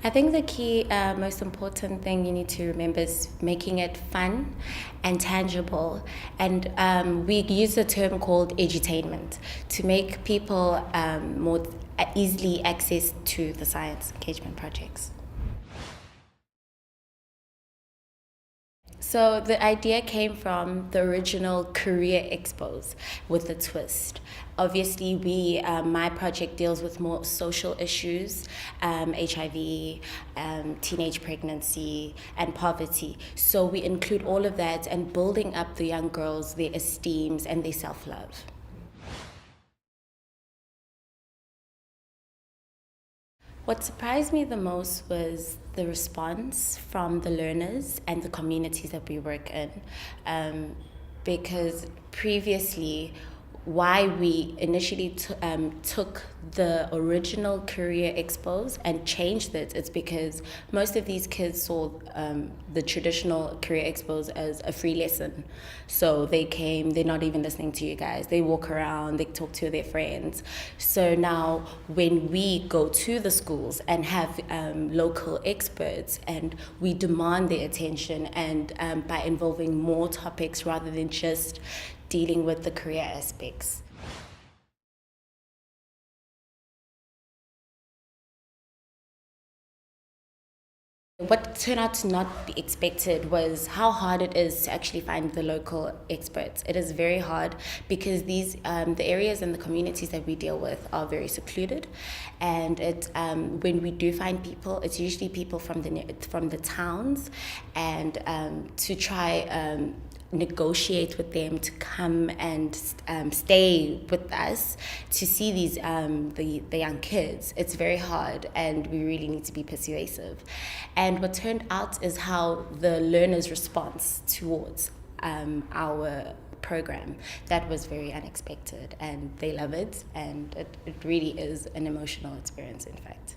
I think the key, most important thing you need to remember is making it fun and tangible. And we use a term called edutainment to make people more easily access to the science engagement projects. So the idea came from the original career expos with a twist. Obviously, my project deals with more social issues, HIV, teenage pregnancy, and poverty. So we include all of that and building up the young girls, their esteems, and their self-love. What surprised me the most was the response from the learners and the communities that we work in. Because previously, why we initially took the original career expos and changed it, it's because most of these kids saw the traditional career expos as a free lesson. So they came, they're not even listening to you guys. They walk around, they talk to their friends. So now when we go to the schools and have local experts and we demand their attention and by involving more topics rather than just dealing with the career aspects. What turned out to not be expected was how hard it is to actually find the local experts. It is very hard because the areas and the communities that we deal with are very secluded, and when we do find people, it's usually people from the towns, and to try. Negotiate with them to come and stay with us to see these the young kids. It's very hard, and we really need to be persuasive. And what turned out is how the learners' response towards our program, that was very unexpected, and they love it, and it really is an emotional experience, in fact.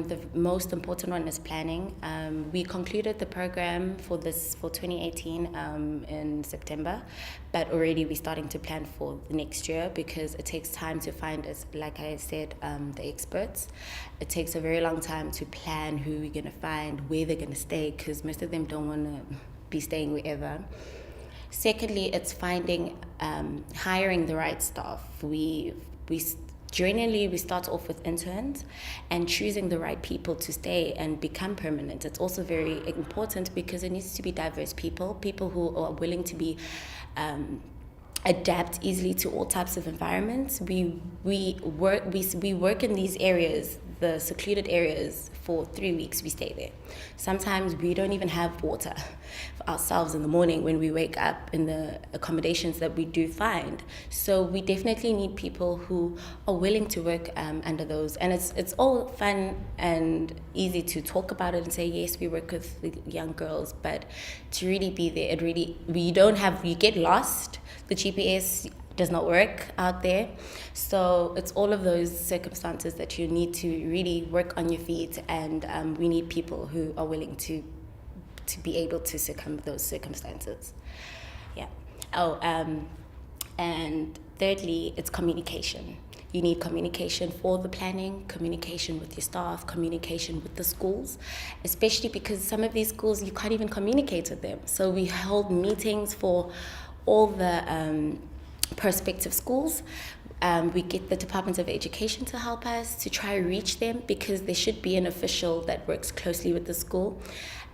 The most important one is planning. We concluded the program for 2018 in September, but already we're starting to plan for the next year because it takes time to find, as like I said, the experts. It takes a very long time to plan who we're going to find, where they're going to stay, because most of them don't want to be staying wherever. Secondly, it's hiring the right staff. Generally, we start off with interns and choosing the right people to stay and become permanent. It's also very important because it needs to be diverse people who are willing to be adapt easily to all types of environments. We work in these areas, the secluded areas, for 3 weeks. We stay there. Sometimes we don't even have water for ourselves in the morning when we wake up in the accommodations that we do find. So we definitely need people who are willing to work under those. And it's all fun and easy to talk about it and say, yes, we work with the young girls, but to really be there, you get lost. The GPS does not work out there. So it's all of those circumstances that you need to really work on your feet, and we need people who are willing to be able to succumb to those circumstances. Yeah. And thirdly, it's communication. You need communication for the planning, communication with your staff, communication with the schools, especially because some of these schools, you can't even communicate with them. So we hold meetings for all the prospective schools. We get the Department of Education to help us to try to reach them because there should be an official that works closely with the school.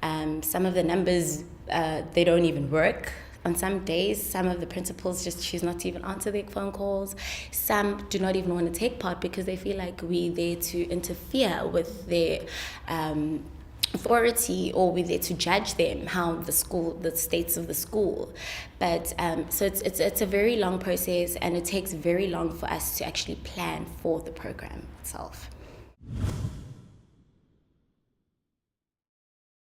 Some of the numbers, they don't even work. On some days, some of the principals just choose not to even answer their phone calls. Some do not even want to take part because they feel like we're there to interfere with their authority, or we're there to judge them, the states of the school. But so it's a very long process, and it takes very long for us to actually plan for the program itself.